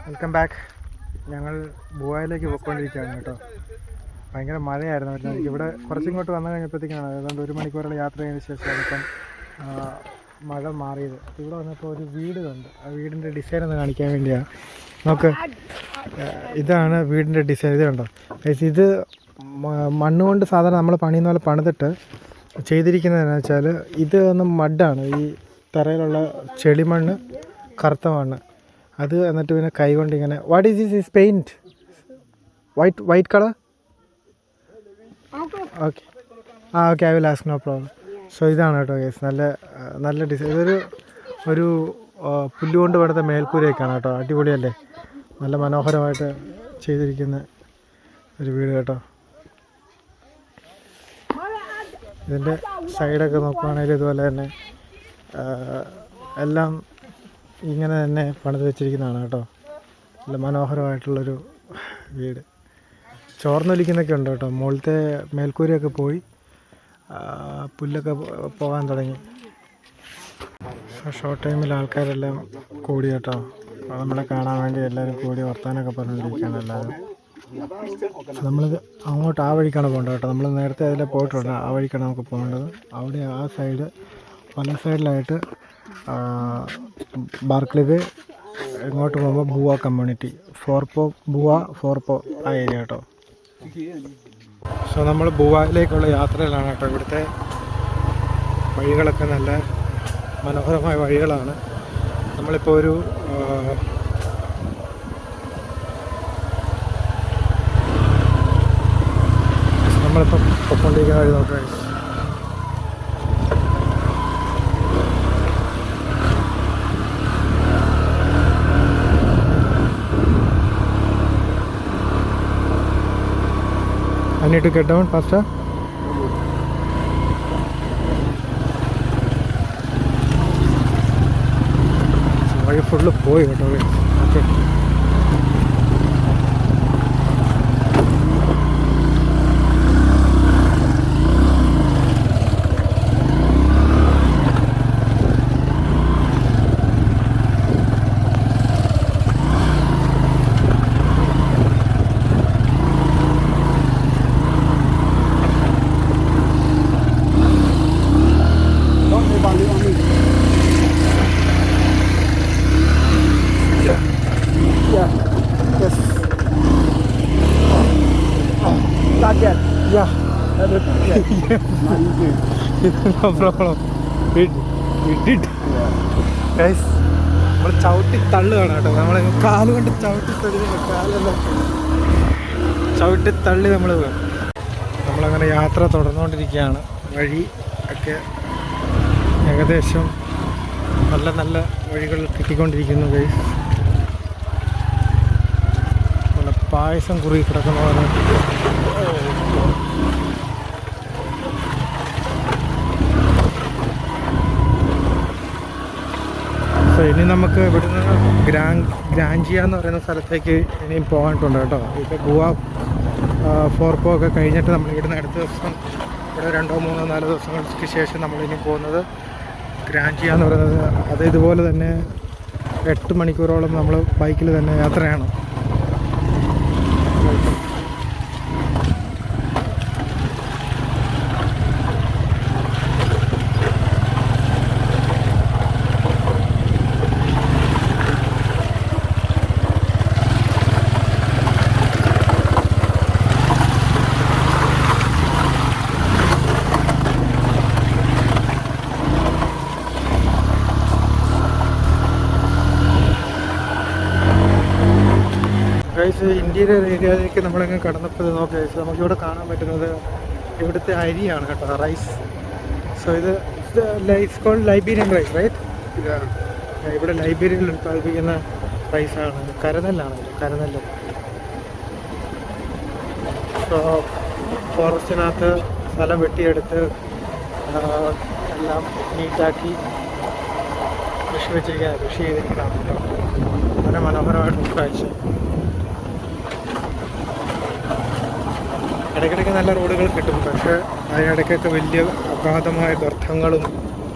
Welcome back. ഞങ്ങൾ ബുവായിലേക്ക് പോയിക്കൊണ്ടിരിക്കുകയാണ് കേട്ടോ. ഭയങ്കര മഴയായിരുന്നു. എനിക്ക് ഇവിടെ കുറച്ചിങ്ങോട്ട് വന്നു കഴിഞ്ഞപ്പോഴത്തേക്കാണ് ഏതാണ്ട് 1 മണിക്കൂറുള്ള യാത്ര ചെയ്തതിന് ശേഷമാണ് ഇപ്പം മഴ മാറിയത്. ഇവിടെ വന്നപ്പോൾ ഒരു വീട് കണ്ട്. ആ വീടിൻ്റെ ഡിസൈൻ ഒന്ന് കാണിക്കാൻ വേണ്ടിയാണ്. നമുക്ക് ഇതാണ് വീടിൻ്റെ ഡിസൈൻ. ഇത് കണ്ടോ, ഇത് മണ്ണുകൊണ്ട് സാധാരണ നമ്മൾ പണിയുന്ന പോലെ പണിതിട്ട് ചെയ്തിരിക്കുന്നതെന്ന് വെച്ചാൽ ഇത് ഒന്ന് മഡാണ്. ഈ തറയിലുള്ള ചെളിമണ്ണ്, കറുത്ത മണ്ണ്, അത് എന്നിട്ട് പിന്നെ കൈ കൊണ്ട് ഇങ്ങനെ what is this paint? White colour? Okay okay, I will ask, no problem. So ഇതാണ് കേട്ടോ കേസ്, നല്ല ഡിസൈൻ. ഒരു പുല്ലുകൊണ്ട് പണിത മേൽക്കൂരയൊക്കെയാണ് കേട്ടോ. അടിപൊളിയല്ലേ, നല്ല മനോഹരമായിട്ട് ചെയ്തിരിക്കുന്ന ഒരു വീട് കേട്ടോ. ഇതിൻ്റെ സൈഡൊക്കെ നോക്കുകയാണെങ്കിൽ ഇതുപോലെ തന്നെ എല്ലാം ഇങ്ങനെ തന്നെ പണിത് വെച്ചിരിക്കുന്നതാണ് കേട്ടോ. നല്ല മനോഹരമായിട്ടുള്ളൊരു വീട്. ചോർന്നൊലിക്കുന്നൊക്കെ ഉണ്ട് കേട്ടോ. മുകളിലത്തെ മേൽക്കൂരയൊക്കെ പോയി, പുല്ലൊക്കെ പോകാൻ തുടങ്ങി. ഷോർട്ട് ടൈമിൽ ആൾക്കാരെല്ലാം കൂടി കേട്ടോ. നമ്മളെ കാണാൻ വേണ്ടി എല്ലാവരും കൂടി വർത്താനൊക്കെ പറഞ്ഞുകൊണ്ടിരിക്കുകയാണ് എല്ലാവരും. നമ്മളിത് അങ്ങോട്ട് ആ വഴിക്കാണ് പോകേണ്ടത് കേട്ടോ. നമ്മൾ നേരത്തെ അതിൽ പോയിട്ടുണ്ട്. ആ വഴിക്കാണ് നമുക്ക് പോകേണ്ടത്. അവിടെ ആ സൈഡ് പല സൈഡിലായിട്ട് ബാർക്ലിവേ, ഇങ്ങോട്ട് പോകുമ്പോൾ ബുവ കമ്മ്യൂണിറ്റി, ഫോർപ്പോ ആ ഏരിയ കേട്ടോ. സോ നമ്മൾ ബുവയിലേക്കുള്ള യാത്രയിലാണ് കേട്ടോ. ഇവിടുത്തെ വഴികളൊക്കെ നല്ല മനോഹരമായ വഴികളാണ്. നമ്മളിപ്പോൾ ഒരു പൊക്കൊണ്ടിരിക്കുന്ന വഴി നോക്കാം. I need to get down faster. വഴി ഫുള്ള് പോയി കേട്ടോ. Okay, no problem. We did. Guys, നമ്മൾ ചവിട്ടി തള്ളുകയാണ് കേട്ടോ. നമ്മൾ കാലുകൊണ്ട് ചവിട്ടി തള്ളി നമ്മളങ്ങനെ യാത്ര തുടർന്നുകൊണ്ടിരിക്കുകയാണ്. വഴി ഒക്കെ ഏകദേശം നല്ല വഴികൾ കിട്ടിക്കൊണ്ടിരിക്കുന്നു. ഗൈസ്, നല്ല പായസം കുറുകി കിടക്കുന്ന പോലെ. സോ ഇനി നമുക്ക് ഇവിടുന്ന് ഗ്രാൻജിയ എന്ന് പറയുന്ന സ്ഥലത്തേക്ക് ഇനിയും പോകാനിട്ടുണ്ട് കേട്ടോ. ഇപ്പോൾ ഗുവ ഫോർപ്പോ ഒക്കെ കഴിഞ്ഞിട്ട് നമ്മൾ ഇവിടുന്ന് അടുത്ത ദിവസം, ഇവിടെ 2-3-4 ദിവസങ്ങൾക്ക് ശേഷം നമ്മളിനി പോകുന്നത് ഗ്രാൻജിയ എന്ന് പറയുന്നത്. അത് ഇതുപോലെ തന്നെ 8 മണിക്കൂറോളം നമ്മൾ ബൈക്കിൽ തന്നെ യാത്രയാണ്. ഇന്റീരിയർ ഏരിയയിലേക്ക് നമ്മളങ്ങ് കടന്നപ്പോൾ നോക്കുക, നമുക്കിവിടെ കാണാൻ പറ്റുന്നത് ഇവിടുത്തെ അരിയാണ് കേട്ടോ, റൈസ്. സോ ഇത് it's called Liberian rice, right? ഇവിടെ ലൈബീരിയയിൽ ഉൽപ്പാദിപ്പിക്കുന്ന റൈസാണ്. കരനെല്ല്. സോ ഫോറസ്റ്റിനകത്ത് സ്ഥലം വെട്ടിയെടുത്ത് എല്ലാം നീറ്റാക്കി കൃഷി ചെയ്തിരിക്കുന്നതാണ് കേട്ടോ. വളരെ മനോഹരമായിട്ടുള്ള കാഴ്ച. ഇടയ്ക്കിടയ്ക്ക് നല്ല റോഡുകൾ കിട്ടും, പക്ഷേ അതിനിടയ്ക്കൊക്കെ വലിയ അഗാധമായ ഗർത്തങ്ങളും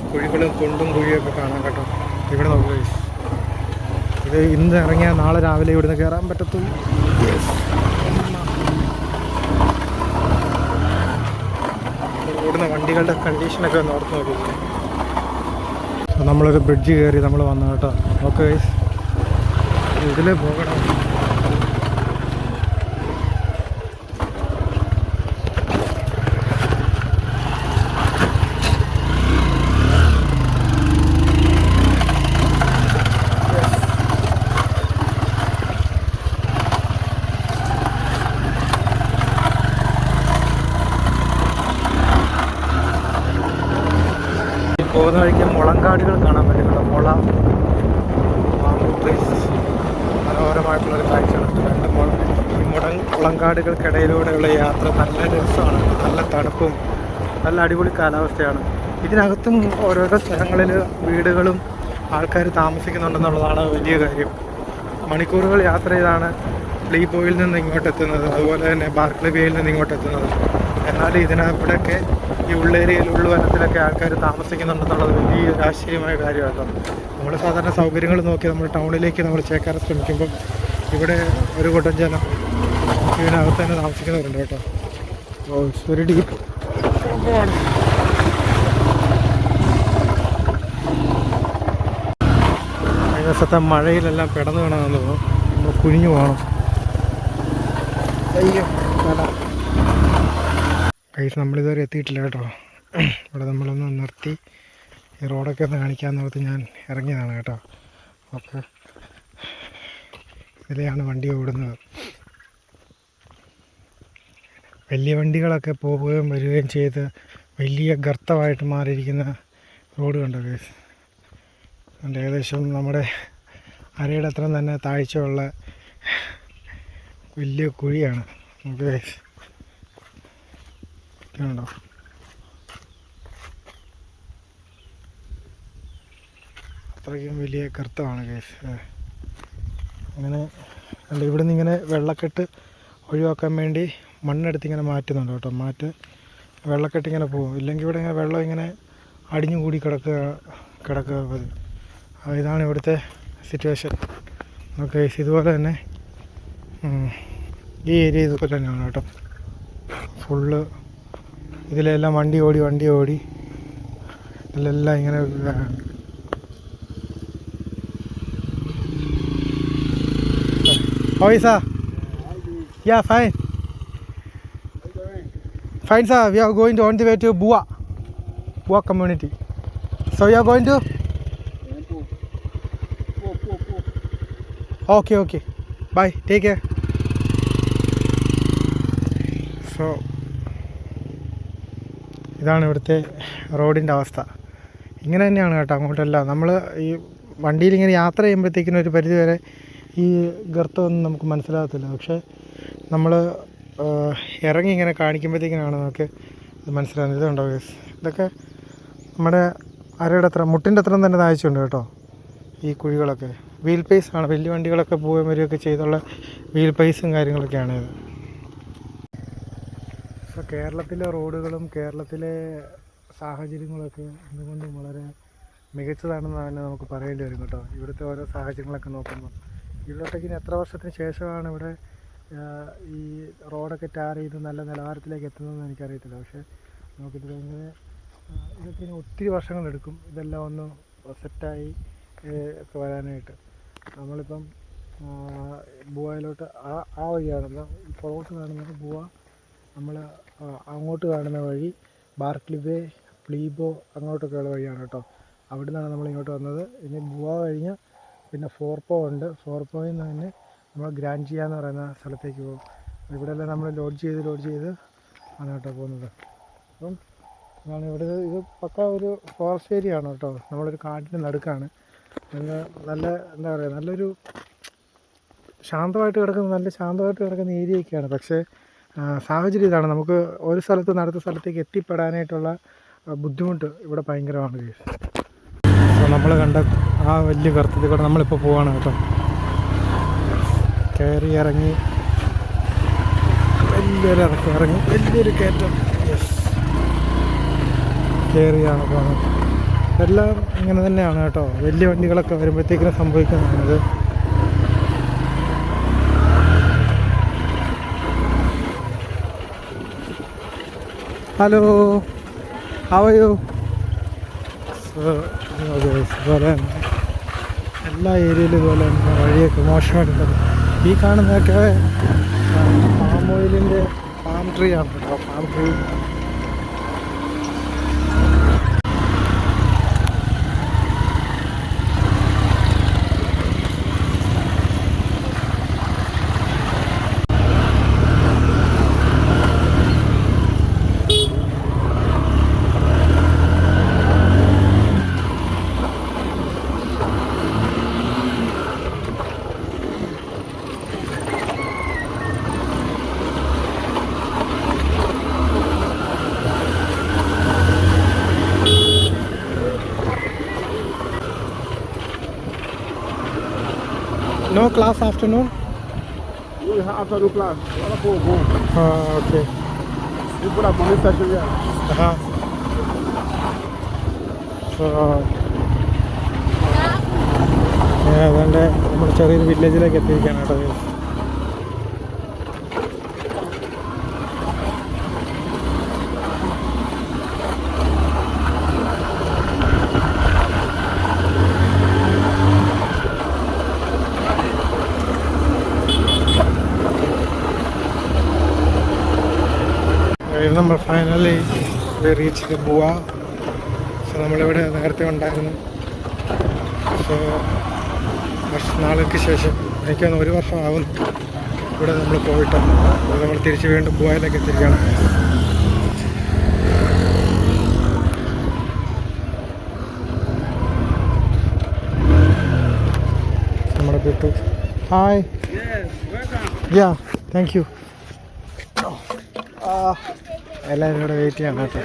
കുഴികളും കുണ്ടും കുഴിയൊക്കെ കാണാൻ കേട്ടോ. ഇവിടെ നോക്കുക, ഇത് ഇന്ന് ഇറങ്ങിയാൽ നാളെ രാവിലെ ഇവിടുന്ന് കയറാൻ പറ്റത്തുള്ളൂ. ഇവിടുന്ന് വണ്ടികളുടെ കണ്ടീഷനൊക്കെ ഒന്ന് ഓർത്ത് നോക്കി. നമ്മളൊരു ബ്രിഡ്ജ് കയറി നമ്മൾ വന്നു കേട്ടോ. ഓക്കെ, ഇതിലേ പോകണം. പോകുന്ന വഴിക്ക് മുളങ്കാടുകൾ കാണാൻ പറ്റും കേട്ടോ. മനോഹരമായിട്ടുള്ളൊരു കാഴ്ചയാണ്. ഈ മുളങ്കാടുകൾക്കിടയിലൂടെയുള്ള യാത്ര നല്ല രസമാണ്. നല്ല തണുപ്പും നല്ല അടിപൊളി കാലാവസ്ഥയാണ്. ഇതിനകത്തും ഓരോരോ സ്ഥലങ്ങളിൽ വീടുകളും ആൾക്കാർ താമസിക്കുന്നുണ്ടെന്നുള്ളതാണ് വലിയ കാര്യം. മണിക്കൂറുകൾ യാത്ര ചെയ്താണ് പ്ലീബോയിൽ നിന്ന് ഇങ്ങോട്ട് എത്തുന്നത്, അതുപോലെ തന്നെ ബാർക്ലി ബേയിൽ നിന്ന് ഇങ്ങോട്ട് എത്തുന്നത്. എന്നാൽ ഇവിടെയൊക്കെ ഈ ഉള്ളേരിയയിൽ ഉൾവനത്തിലൊക്കെ ആൾക്കാർ താമസിക്കുന്നുണ്ടെന്നുള്ളത് വലിയൊരു ആശ്ചര്യമായ കാര്യമാണ്. നമ്മൾ സാധാരണ സൗകര്യങ്ങൾ നോക്കി നമ്മൾ ടൗണിലേക്ക് നമ്മൾ ചേക്കാറ് ശ്രമിക്കുമ്പോൾ ഇവിടെ ഒരു കൂട്ടം ജനം ഇതിനകത്ത് തന്നെ താമസിക്കുന്നവരുണ്ട് കേട്ടോ. ഓ, ഇറ്റ്സ് വെരി ഡീപ്പ്. കഴിഞ്ഞ ദിവസത്തെ മഴയിലെല്ലാം കിടന്നു വേണമെന്ന് തോന്നുന്നു. നമ്മൾ കുനിഞ്ഞു പോകണം. അയ്യോ കൈസ്, നമ്മളിതുവരെ എത്തിയിട്ടില്ല കേട്ടോ. ഇവിടെ നമ്മളൊന്ന് നിർത്തി ഈ റോഡൊക്കെ ഒന്ന് കാണിക്കാമെന്ന് ഓർത്ത് ഞാൻ ഇറങ്ങിയതാണ് കേട്ടോ. ഓക്കെ, ഇതിലെയാണ് വണ്ടി ഓടുന്നത്. വലിയ വണ്ടികളൊക്കെ പോവുകയും വരികയും ചെയ്ത് വലിയ ഗർത്തമായിട്ട് മാറിയിരിക്കുന്ന റോഡ് കണ്ടോ ഗൈസ്. അതുകൊണ്ട് ഏകദേശം നമ്മുടെ അരയുടെ അത്ര തന്നെ താഴ്ചയുള്ള വലിയ കുഴിയാണ് നമുക്ക് ഗൈസ്. ണ്ടോ അത്രയ്ക്കും വലിയ ഗർത്തമാണ് ഗൈസ്. അങ്ങനെ അല്ല, ഇവിടെ നിന്ന് ഇങ്ങനെ വെള്ളക്കെട്ട് ഒഴിവാക്കാൻ വേണ്ടി മണ്ണെടുത്ത് ഇങ്ങനെ മാറ്റുന്നുണ്ട് കേട്ടോ. വെള്ളക്കെട്ട് ഇങ്ങനെ പോകും. ഇല്ലെങ്കിൽ ഇവിടെ ഇങ്ങനെ വെള്ളം ഇങ്ങനെ അടിഞ്ഞു കൂടി കിടക്കുക. ഇതാണ് ഇവിടുത്തെ സിറ്റുവേഷൻ. ഓക്കെ, ഇതുപോലെ തന്നെ ഈ ഏരിയ ഇതുപോലെ തന്നെയാണ് കേട്ടോ. ഫുള്ള് ഇതിലെല്ലാം വണ്ടി ഓടി ഇതിലെല്ലാം ഇങ്ങനെ How is sir? Yeah, fine. Fine sir, we are going on the way to Bua community. So you are going to? Okay. Bye, take care. So ഇതാണ് ഇവിടുത്തെ റോഡിൻ്റെ അവസ്ഥ. ഇങ്ങനെ തന്നെയാണ് കേട്ടോ. അങ്ങോട്ടെല്ലാം നമ്മൾ ഈ വണ്ടിയിൽ ഇങ്ങനെ യാത്ര ചെയ്യുമ്പോഴത്തേക്കിനും ഒരു പരിധി വരെ ഈ ഗർത്തമൊന്നും നമുക്ക് മനസ്സിലാകത്തില്ല. പക്ഷേ നമ്മൾ ഇറങ്ങി ഇങ്ങനെ കാണിക്കുമ്പോഴത്തേക്കിനാണ് നമുക്ക് ഇത് മനസ്സിലാകുന്നത്. ഇതുണ്ടോ ഗൈസ്, ഇതൊക്കെ നമ്മുടെ അരയുടെ അത്ര മുട്ടിൻ്റെ അത്രയും തന്നെ താഴ്ചയുണ്ട് കേട്ടോ. ഈ കുഴികളൊക്കെ വീൽ പേസ് ആണ്. വലിയ വണ്ടികളൊക്കെ പോവുകയും വരികയൊക്കെ ചെയ്തുള്ള വീൽ പേസും കാര്യങ്ങളൊക്കെയാണ് ഇത്. ഇപ്പോൾ കേരളത്തിലെ റോഡുകളും കേരളത്തിലെ സാഹചര്യങ്ങളൊക്കെ എന്തുകൊണ്ടും വളരെ മികച്ചതാണെന്ന് തന്നെ നമുക്ക് പറയേണ്ടി വരും കേട്ടോ. ഇവിടുത്തെ ഓരോ സാഹചര്യങ്ങളൊക്കെ നോക്കുമ്പോൾ ഇവിടത്തേക്ക് ഇനി എത്ര വർഷത്തിന് ശേഷമാണ് ഇവിടെ ഈ റോഡൊക്കെ ടാർ ചെയ്ത് നല്ല നിലവാരത്തിലേക്ക് എത്തുന്നതെന്ന് എനിക്കറിയത്തില്ല. പക്ഷേ നമുക്കിത് ഇങ്ങനെ ഇതൊക്കെ ഇനി ഒത്തിരി വർഷങ്ങളെടുക്കും ഇതെല്ലാം ഒന്ന് സെറ്റായി ഒക്കെ വരാനായിട്ട്. നമ്മളിപ്പം ബുവായിലോട്ട് ആ വഴിയാണല്ലോ ഈ പുറകോട്ട് കാണുന്നത് ബുവ. നമ്മൾ അങ്ങോട്ട് കാണുന്ന വഴി ബാർക്ലി ബേ, പ്ലീബോ അങ്ങോട്ടൊക്കെയുള്ള വഴിയാണ് കേട്ടോ. അവിടെ നിന്നാണ് നമ്മൾ ഇങ്ങോട്ട് വന്നത്. ഇനി ബുവ കഴിഞ്ഞ് പിന്നെ ഫോർപ്പോ ഉണ്ട്. ഫോർപ്പോയിൽ നിന്ന് തന്നെ നമ്മൾ ഗ്രാൻജിയ എന്ന് പറയുന്ന സ്ഥലത്തേക്ക് പോകും. ഇവിടെയെല്ലാം നമ്മൾ ലോഡ് ചെയ്ത് ആണ് കേട്ടോ പോകുന്നത്. അപ്പം അതാണ് ഇവിടെ. ഇത് പക്ക ഒരു ഫോറസ്റ്റ് ഏരിയ ആണ് കേട്ടോ. നമ്മളൊരു കാട്ടിൻ്റെ നടുക്കാണ്. നല്ല എന്താ പറയുക, നല്ലൊരു ശാന്തമായിട്ട് കിടക്കുന്ന ഏരിയയൊക്കെയാണ്. പക്ഷേ സാഹചര്യം ഇതാണ്, നമുക്ക് ഒരു സ്ഥലത്ത് നിന്ന് അടുത്ത സ്ഥലത്തേക്ക് എത്തിപ്പെടാനായിട്ടുള്ള ബുദ്ധിമുട്ട് ഇവിടെ ഭയങ്കരമാണ് കേസ്. അപ്പോൾ നമ്മൾ കണ്ട ആ വലിയ ഗർത്തത്തിൽ കൂടെ നമ്മളിപ്പോൾ പോവാണ് കേട്ടോ. കയറി ഇറങ്ങി വലിയൊരു കയറ്റം. കയറിയാണ് പോകുന്നത്. എല്ലാം ഇങ്ങനെ തന്നെയാണ് കേട്ടോ. വലിയ വണ്ടികളൊക്കെ വരുമ്പോഴത്തേക്കിനും സംഭവിക്കുന്നതാണിത്. Hello, how are you? ഇതുപോലെ തന്നെ എല്ലാ ഏരിയയിലും ഇതുപോലെ തന്നെ വഴിയൊക്കെ മോശമായിട്ടുള്ളത്. ഈ കാണുന്നതൊക്കെ പാം ഓയിലിൻ്റെ പാം ട്രീ ആണ് കേട്ടോ. Palm tree No class afternoon? We have afternoon class. Okay. You put up on this session, yeah. So, അതുകൊണ്ട് നമ്മൾ ചെറിയൊരു വില്ലേജിലേക്ക് എത്തിയിരിക്കുകയാണ് കേട്ടോ. നമ്മൾ ഫൈനലി റീച്ച് ബുവ. സോ നമ്മളിവിടെ നേരത്തെ ഉണ്ടായിരുന്നു. സോ നാളുകൾക്ക് ശേഷം എനിക്കൊന്ന് 1 വർഷം ആവുന്നു ഇവിടെ നമ്മൾ പോയിട്ട്. നമ്മൾ തിരിച്ച് വീണ്ടും ബുവയിലേക്ക് എത്തിയിരിക്കുകയാണ്. നമ്മുടെ Bittu, hi. Yeah, thank you. എല്ലാവരും ഇവിടെ വെയിറ്റ് ചെയ്യാം കേട്ടോ.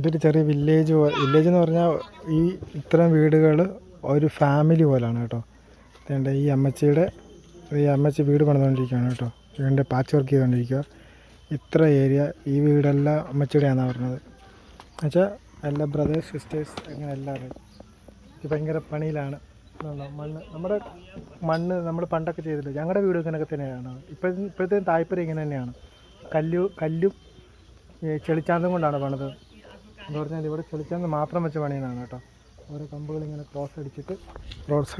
ഇതൊരു ചെറിയ വില്ലേജ് എന്ന് പറഞ്ഞാൽ ഈ ഇത്തരം വീടുകൾ ഒരു ഫാമിലി പോലാണ് കേട്ടോ. അതുകൊണ്ട് ഈ അമ്മച്ചി വീട് പണിതുകൊണ്ടിരിക്കുകയാണ് കേട്ടോ. വീടിൻ്റെ പാച്ച് വർക്ക് ചെയ്തുകൊണ്ടിരിക്കുക. ഇത്ര ഏരിയ ഈ വീടെല്ലാം അമ്മച്ചിയുടെയാണെന്നാണ് പറഞ്ഞത്. എന്നുവെച്ചാൽ എല്ലാ ബ്രദേഴ്സ് സിസ്റ്റേഴ്സ് അങ്ങനെ എല്ലാവരും ഇത് ഭയങ്കര പണിയിലാണ്. മണ്ണ് നമ്മൾ പണ്ടൊക്കെ ചെയ്തില്ല. ഞങ്ങളുടെ വീട് ഇങ്ങനെയൊക്കെ തന്നെയാണ്. ഇപ്പോഴത്തെ താല്പര്യം ഇങ്ങനെ തന്നെയാണ്. കല്ലും ചെളിച്ചാന്തും കൊണ്ടാണ് പണിത്. എന്ന് പറഞ്ഞാൽ ഇവിടെ ചെളിച്ചാന്ത് മാത്രം വെച്ച് പണിയുന്നതാണ് കേട്ടോ. ഓരോ കമ്പുകൾ ഇങ്ങനെ ക്രോസ്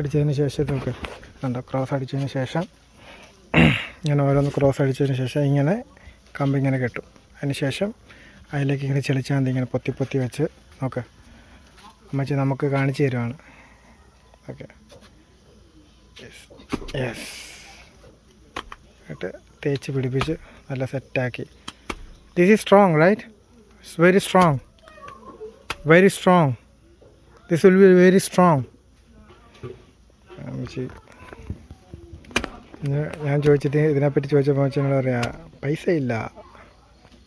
അടിച്ചതിന് ശേഷം ഇതൊക്കെ കണ്ടോ. ക്രോസ് അടിച്ചതിന് ശേഷം ഇങ്ങനെ ഓരോന്ന് ക്രോസ് അടിച്ചതിന് ശേഷം ഇങ്ങനെ കമ്പ് ഇങ്ങനെ കെട്ടും. അതിന് ശേഷം അതിലേക്ക് ഇങ്ങനെ ചെളിച്ചാന്ത് ഇങ്ങനെ പൊത്തി വെച്ച് നോക്ക്. അമ്മച്ചി നമുക്ക് കാണിച്ചു തരുവാണ്. Okay, yes. എന്നിട്ട് തേച്ച് പിടിപ്പിച്ച് നല്ല സെറ്റാക്കി. This is strong, right? It's very strong. Very strong. This will be very strong. ഞാൻ ചോദിച്ചിട്ട് ഇതിനെപ്പറ്റി ചോദിച്ചപ്പോൾ എന്നോട് പറയാ പൈസ ഇല്ല,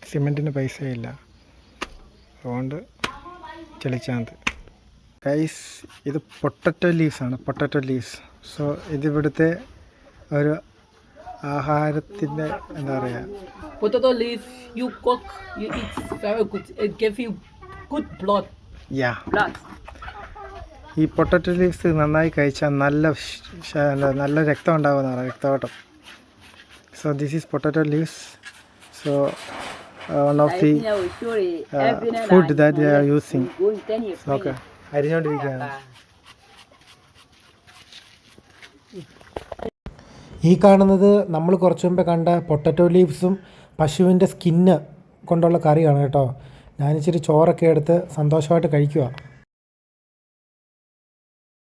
സിമെൻറ്റിന് പൈസയില്ല, അതുകൊണ്ട് ചെളിച്ചാന്ത്. ഗൈസ്, ഇത് പൊട്ടറ്റോ ലീവ്സാണ്. Potato leaves. സോ ഇതിവിടുത്തെ ഒരു ആഹാരത്തിൻ്റെ എന്താ പറയുക. Potato leaf, you cook, you eat very good. It gives you good blood. Yeah. Blood. ഈ പൊട്ടറ്റോ ലീവ്സ് നന്നായി കഴിച്ചാൽ നല്ല രക്തം ഉണ്ടാകുന്നതാണ്, രക്തയോട്ടം. So this is potato leaves. So one of the food that they are using. Okay, അരിഞ്ഞുകൊണ്ടിരിക്കുകയാണ്. ഈ കാണുന്നത് നമ്മൾ കുറച്ച് മുമ്പേ കണ്ട പൊട്ടറ്റോ ലീവ്സും പശുവിൻ്റെ സ്കിന്ന് കൊണ്ടുള്ള കറിയാണ് കേട്ടോ. ഞാനിച്ചിരി ചോറൊക്കെ എടുത്ത് സന്തോഷമായിട്ട് കഴിക്കുക.